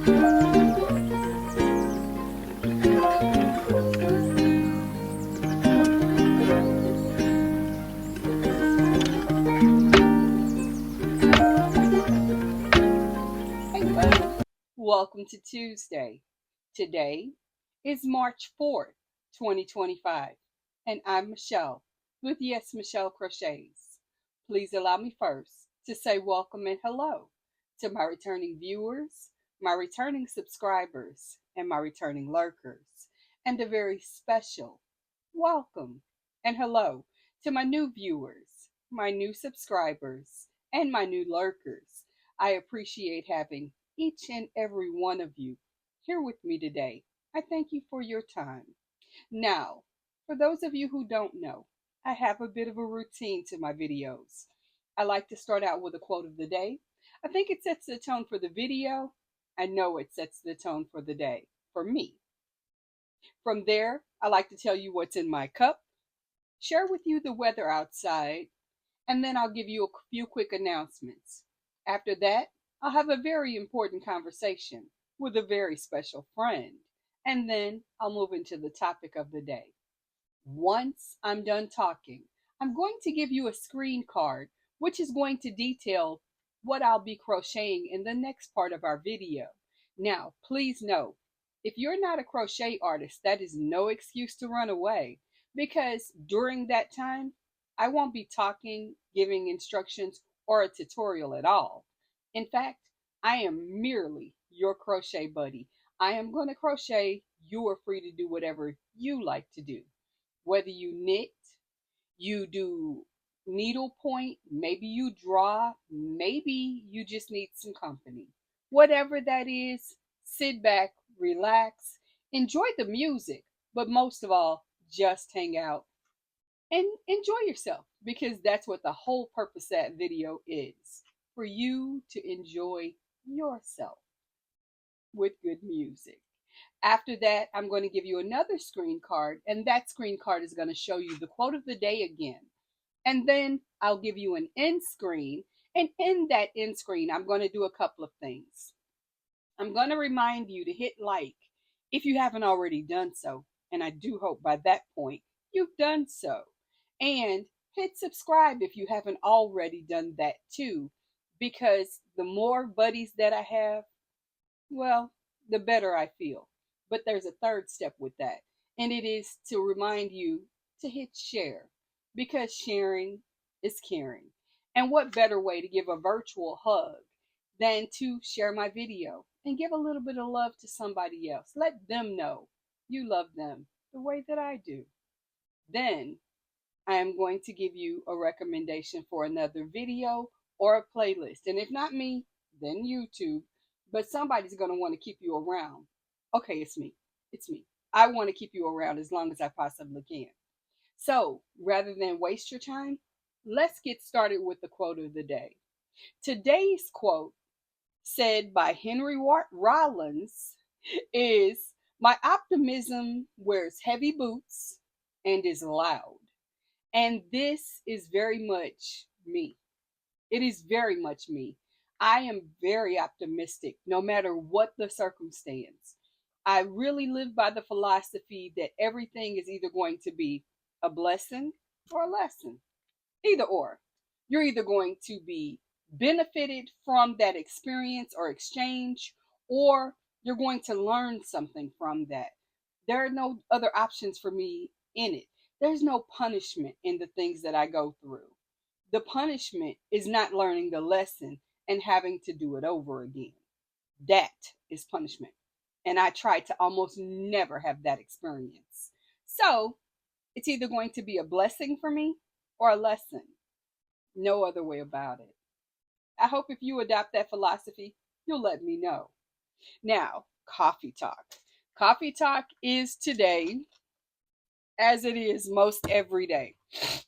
Welcome to Tuesday. Today is March 4th, 2025, and I'm Michelle with YesMichelle Crochets. Please allow me first to say welcome and hello to my returning viewers, my returning subscribers, and my returning lurkers, and a very special welcome and hello to my new viewers, my new subscribers, and my new lurkers. I appreciate having each and every one of you here with me today. I thank you for your time. Now, for those of you who don't know, I have a bit of a routine to my videos. I like to start out with a quote of the day. I think it sets the tone for the video. I know it sets the tone for the day, for me. From there, I like to tell you what's in my cup, share with you the weather outside, and then I'll give you a few quick announcements. After that, I'll have a very important conversation with a very special friend, and then I'll move into the topic of the day. Once I'm done talking, I'm going to give you a screen card, which is going to detail what I'll be crocheting in the next part of our video. Now, please know, if you're not a crochet artist, that is no excuse to run away, because during that time, I won't be talking, giving instructions, or a tutorial at all. In fact, I am merely your crochet buddy. I am going to crochet. You are free to do whatever you like to do. Whether you knit, you do needlepoint, maybe you draw, maybe you just need some company. Whatever that is, sit back, relax, enjoy the music, but most of all, just hang out and enjoy yourself, because that's what the whole purpose of that video is, for you to enjoy yourself with good music. After that, I'm going to give you another screen card, and that screen card is going to show you the quote of the day again. And then I'll give you an end screen, and in that end screen, I'm going to do a couple of things. I'm going to remind you to hit like if you haven't already done so, and I do hope by that point you've done so. And hit subscribe if you haven't already done that too, because the more buddies that I have, well, the better I feel. But there's a third step with that, and it is to remind you to hit share, because sharing is caring. And what better way to give a virtual hug than to share my video and give a little bit of love to somebody else? Let them know you love them the way that I do. Then I am going to give you a recommendation for another video or a playlist. And if not me, then YouTube. But somebody's going to want to keep you around. Okay, it's me. It's me. I want to keep you around as long as I possibly can. So rather than waste your time, let's get started with the quote of the day. Today's quote, said by Henry Rollins, is, "My optimism wears heavy boots and is loud." And this is very much me. It is very much me. I am very optimistic no matter what the circumstance. I really live by the philosophy that everything is either going to be a blessing or a lesson. Either or. You're either going to be benefited from that experience or exchange, or you're going to learn something from that. There are no other options for me in it. There's no punishment in the things that I go through. The punishment is not learning the lesson and having to do it over again. That is punishment. And I try to almost never have that experience. So it's either going to be a blessing for me or a lesson. No other way about it. I hope if you adopt that philosophy, you'll let me know. Now, coffee talk. Coffee talk is today, as it is most every day,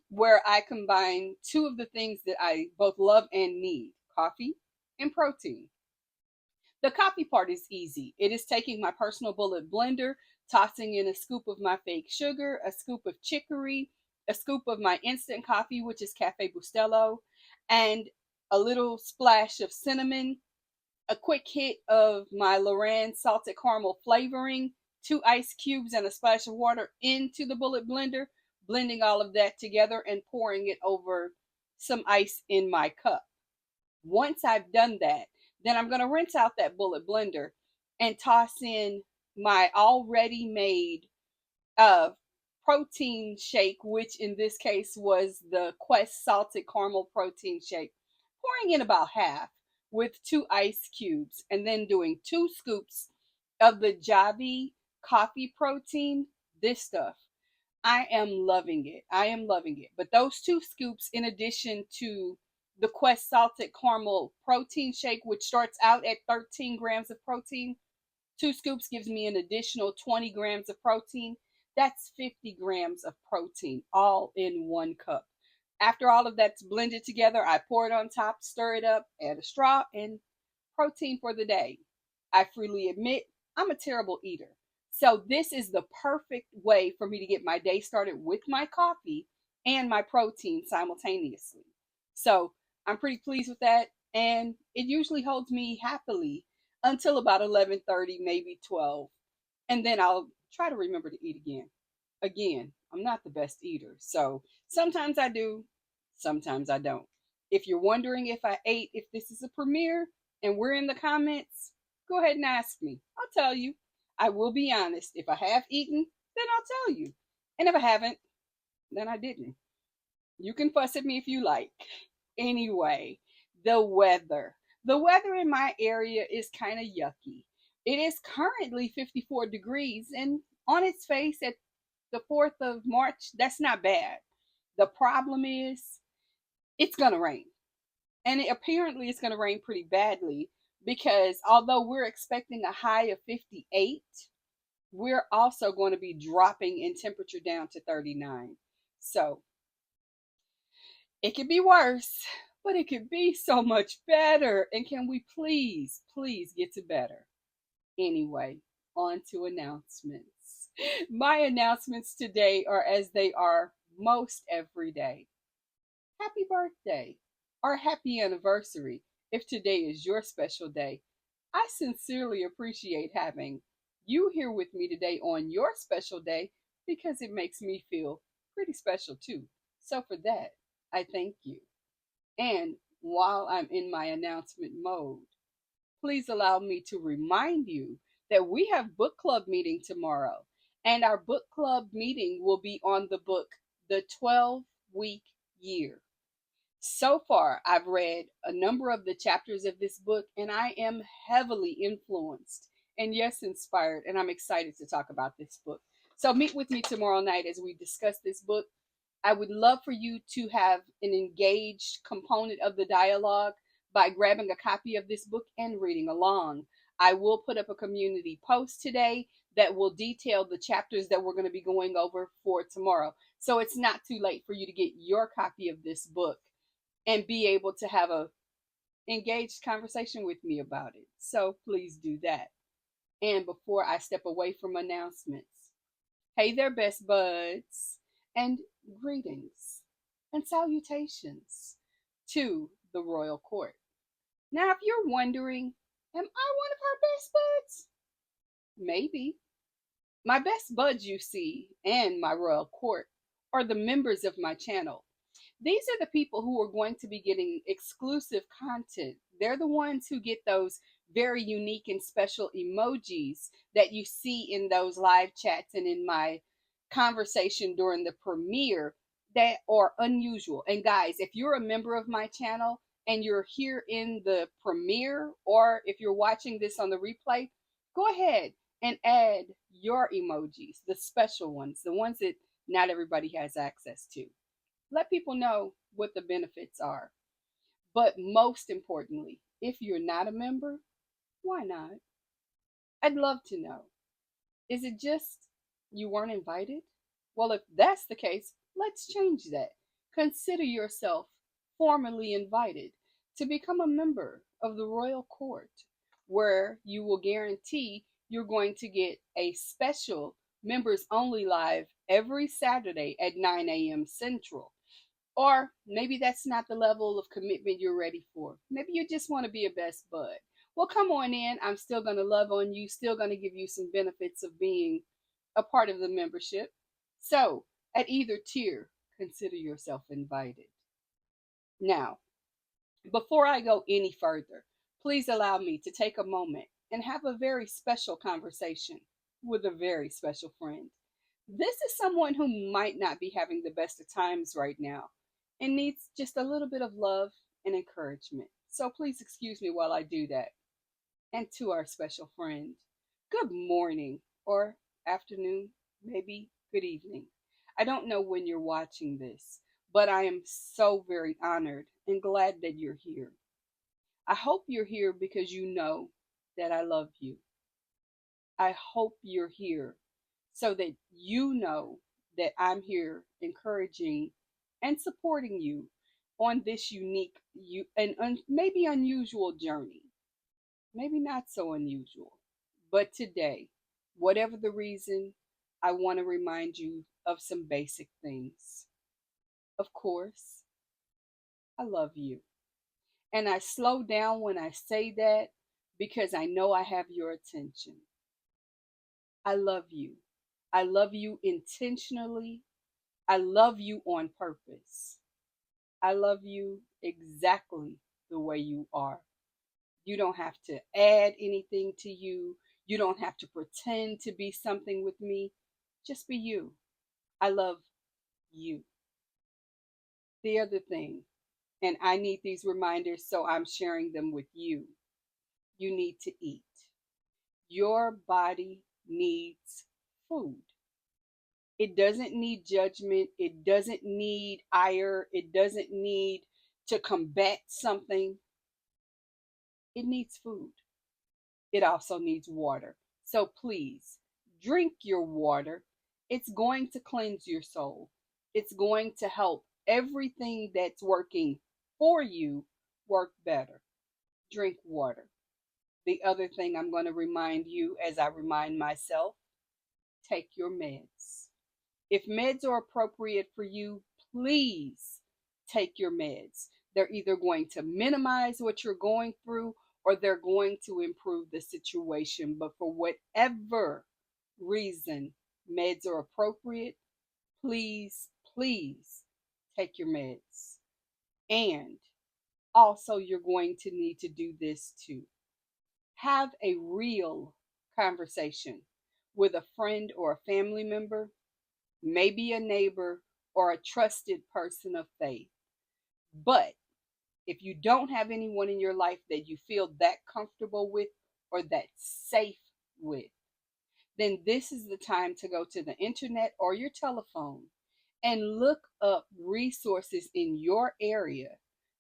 where I combine two of the things that I both love and need: coffee and protein. The coffee part is easy. It is taking my personal bullet blender, tossing in a scoop of my fake sugar, a scoop of chicory, a scoop of my instant coffee, which is Cafe Bustelo, and a little splash of cinnamon, a quick hit of my Lorraine salted caramel flavoring, 2 ice cubes, and a splash of water into the bullet blender, blending all of that together and pouring it over some ice in my cup. Once I've done that, then I'm going to rinse out that bullet blender and toss in my already made uh, protein shake, which in this case was the Quest salted caramel protein shake, pouring in about half with 2 ice cubes, and then doing 2 scoops of the Javi coffee protein. This stuff, I am loving it. I am loving it. But those 2 scoops, in addition to the Quest salted caramel protein shake, which starts out at 13 grams of protein, 2 scoops gives me an additional 20 grams of protein. That's 50 grams of protein all in 1 cup. After all of that's blended together, I pour it on top, stir it up, add a straw, and protein for the day. I freely admit I'm a terrible eater. So this is the perfect way for me to get my day started with my coffee and my protein simultaneously. So I'm pretty pleased with that, and it usually holds me happily until about 11:30, maybe 12. And then I'll try to remember to eat again. Again, I'm not the best eater. So sometimes I do, sometimes I don't. If you're wondering if I ate, if this is a premiere and we're in the comments, go ahead and ask me. I'll tell you. I will be honest. If I have eaten, then I'll tell you. And if I haven't, then I didn't. You can fuss at me if you like. Anyway, the weather. The weather in my area is kind of yucky. It is currently 54 degrees, and on its face at the 4th of March, that's not bad. The problem is it's going to rain. And apparently it's going to rain pretty badly because although we're expecting a high of 58, we're also going to be dropping in temperature down to 39. So it could be worse, but it could be so much better. And can we please, please get to better? Anyway, on to announcements. My announcements today are as they are most every day. Happy birthday or happy anniversary if today is your special day. I sincerely appreciate having you here with me today on your special day because it makes me feel pretty special too. So for that, I thank you. And while I'm in my announcement mode, please allow me to remind you that we have book club meeting tomorrow. And our book club meeting will be on the book, The 12-Week Year. So far, I've read a number of the chapters of this book, and I am heavily influenced and, yes, inspired. And I'm excited to talk about this book. So meet with me tomorrow night as we discuss this book. I would love for you to have an engaged component of the dialogue by grabbing a copy of this book and reading along. I will put up a community post today that will detail the chapters that we're going to be going over for tomorrow. So it's not too late for you to get your copy of this book and be able to have a engaged conversation with me about it. So please do that. And before I step away from announcements, hey there, best buds, and greetings and salutations to the royal court. Now, if you're wondering, am I one of her best buds? Maybe. My best buds, you see, and my royal court are the members of my channel. These are the people who are going to be getting exclusive content. They're the ones who get those very unique and special emojis that you see in those live chats and in my conversation during the premiere that are unusual. And guys, if you're a member of my channel and you're here in the premiere, or if you're watching this on the replay, go ahead and add your emojis, the special ones, the ones that not everybody has access to. Let people know what the benefits are. But most importantly, if you're not a member, why not? I'd love to know. Is it just you weren't invited? Well, if that's the case, let's change that. Consider yourself formally invited to become a member of the royal court, where you will guarantee you're going to get a special members only live every Saturday at 9 a.m. Central. Or maybe that's not the level of commitment you're ready for. Maybe you just want to be a best bud. well, come on in. I'm still going to love on you, still going to give you some benefits of being a part of the membership. So, at either tier, consider yourself invited. Now, before I go any further, please allow me to take a moment and have a very special conversation with a very special friend. This is someone who might not be having the best of times right now and needs just a little bit of love and encouragement. So please excuse me while I do that. And to our special friend, good morning or afternoon, maybe good evening. I don't know when you're watching this, but I am so very honored and glad that you're here. I hope you're here because you know that I love you. I hope you're here so that you know that I'm here encouraging and supporting you on this unique and maybe unusual journey. Maybe not so unusual. But today, whatever the reason, I want to remind you of some basic things. Of course, I love you. And I slow down when I say that because I know I have your attention. I love you. I love you intentionally. I love you on purpose. I love you exactly the way you are. You don't have to add anything to you. You don't have to pretend to be something with me. Just be you. I love you. The other thing, and I need these reminders, so I'm sharing them with you. You need to eat. Your body needs food. It doesn't need judgment. It doesn't need ire. It doesn't need to combat something. It needs food. It also needs water. So please drink your water. It's going to cleanse your soul. It's going to help everything that's working for you work better. Drink water. The other thing I'm going to remind you, as I remind myself, take your meds. If meds are appropriate for you, please take your meds. They're either going to minimize what you're going through or they're going to improve the situation. But for whatever reason meds are appropriate, please, please take your meds. And also, you're going to need to do this too. Have a real conversation with a friend or a family member, maybe a neighbor or a trusted person of faith. But if you don't have anyone in your life that you feel that comfortable with or that safe with, then this is the time to go to the internet or your telephone and look up resources in your area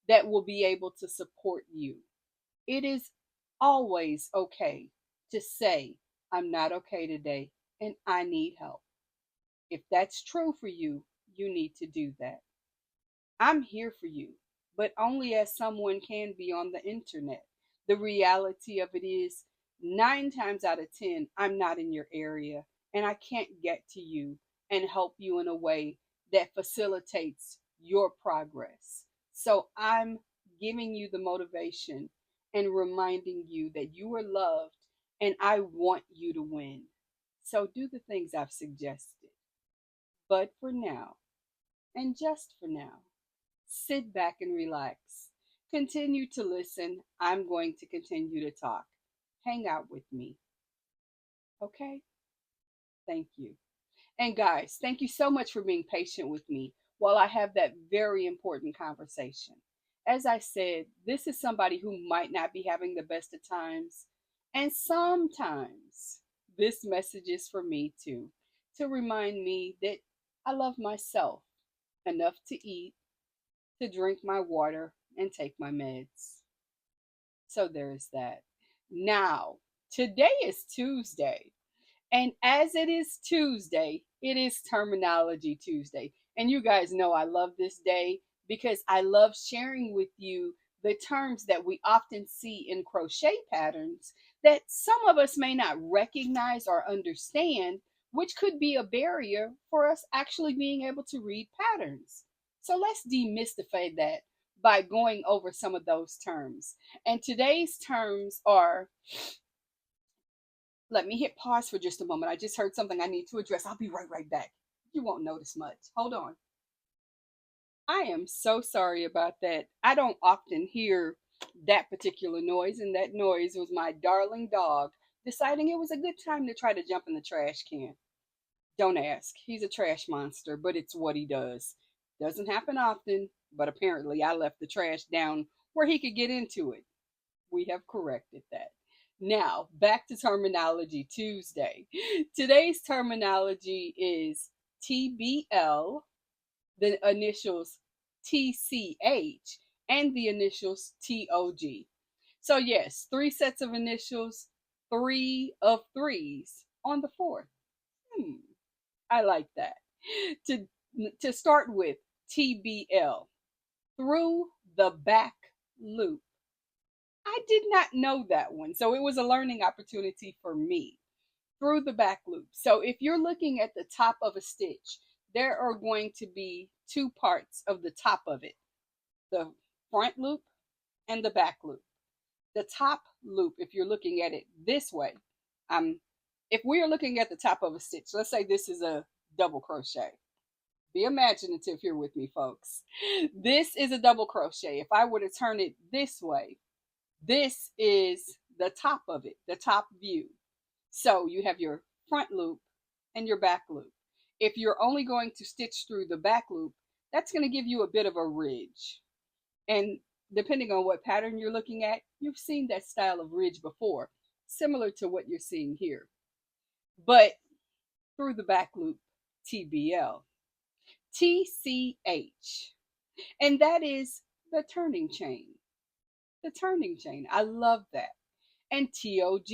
that will be able to support you. It is always okay to say, I'm not okay today and I need help. If that's true for you, you need to do that. I'm here for you, but only as someone can be on the internet. The reality of it is, 9 times out of 10, I'm not in your area and I can't get to you and help you in a way that facilitates your progress. So I'm giving you the motivation and reminding you that you are loved and I want you to win. So do the things I've suggested. But for now, and just for now, sit back and relax. Continue to listen. I'm going to continue to talk. Hang out with me. Okay? Thank you. And guys, thank you so much for being patient with me while I have that very important conversation. As I said, this is somebody who might not be having the best of times. And sometimes this message is for me too, to remind me that I love myself enough to eat, to drink my water, and take my meds. So there's that. Now, today is Tuesday. And as it is Tuesday, it is Terminology Tuesday. And you guys know I love this day because I love sharing with you the terms that we often see in crochet patterns that some of us may not recognize or understand, which could be a barrier for us actually being able to read patterns. So let's demystify that by going over some of those terms. And today's terms are, let me hit pause for just a moment. I just heard something I need to address. I'll be right back. You won't notice much. Hold on. I am so sorry about that. I don't often hear that particular noise, and that noise was my darling dog deciding it was a good time to try to jump in the trash can. Don't ask. He's a trash monster, but it's what he does. Doesn't happen often, but apparently I left the trash down where he could get into it. We have corrected that. Now, back to Terminology Tuesday. Today's terminology is TBL, the initials TCH, and the initials TOG. So, yes, 3 sets of initials, 3 of 3s on the 4th. I like that. To start with, TBL, through the back loop. I did not know that one, so it was a learning opportunity for me. Through the back loop. So if you're looking at the top of a stitch, there are going to be 2 parts of the top of it, the front loop and the back loop. The top loop, if you're looking at it this way, if we are looking at the top of a stitch, let's say this is a double crochet. Be imaginative here with me, folks. This is a double crochet. If I were to turn it this way, this is the top of it, the top view. So you have your front loop and your back loop. If you're only going to stitch through the back loop, that's going to give you a bit of a ridge. And depending on what pattern you're looking at, you've seen that style of ridge before, similar to what you're seeing here. But through the back loop, TBL. TCH, and that is the turning chain. The turning chain. I love that. And TOG,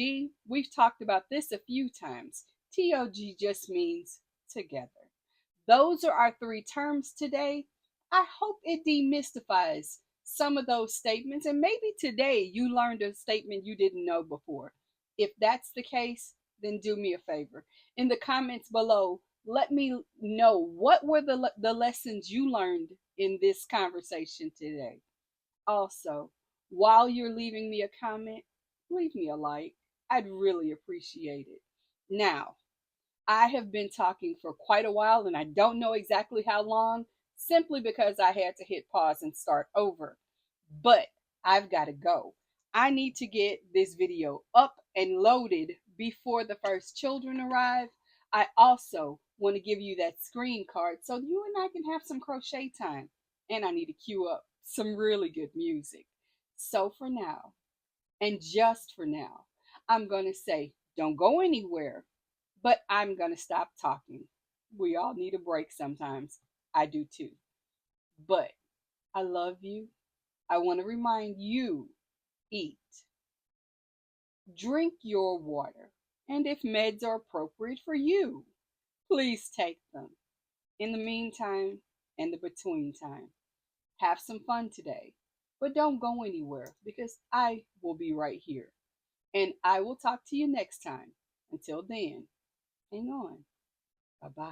we've talked about this a few times. TOG just means together. Those are our 3 terms today. I hope it demystifies some of those statements, and maybe today you learned a statement you didn't know before. If that's the case, then do me a favor. In the comments below, let me know what were the lessons you learned in this conversation today. Also, while you're leaving me a comment, leave me a like. I'd really appreciate it. Now, I have been talking for quite a while, and I don't know exactly how long, simply because I had to hit pause and start over. But I've got to go. I need to get this video up and loaded before the first children arrive. I also want to give you that screen card so you and I can have some crochet time. And I need to cue up some really good music. So for now, and just for now, I'm going to say, don't go anywhere, but I'm going to stop talking. We all need a break sometimes. I do too. But I love you. I want to remind you, eat. Drink your water. And if meds are appropriate for you, please take them. In the meantime and the between time, have some fun today. But don't go anywhere because I will be right here. And I will talk to you next time. Until then, hang on. Bye-bye.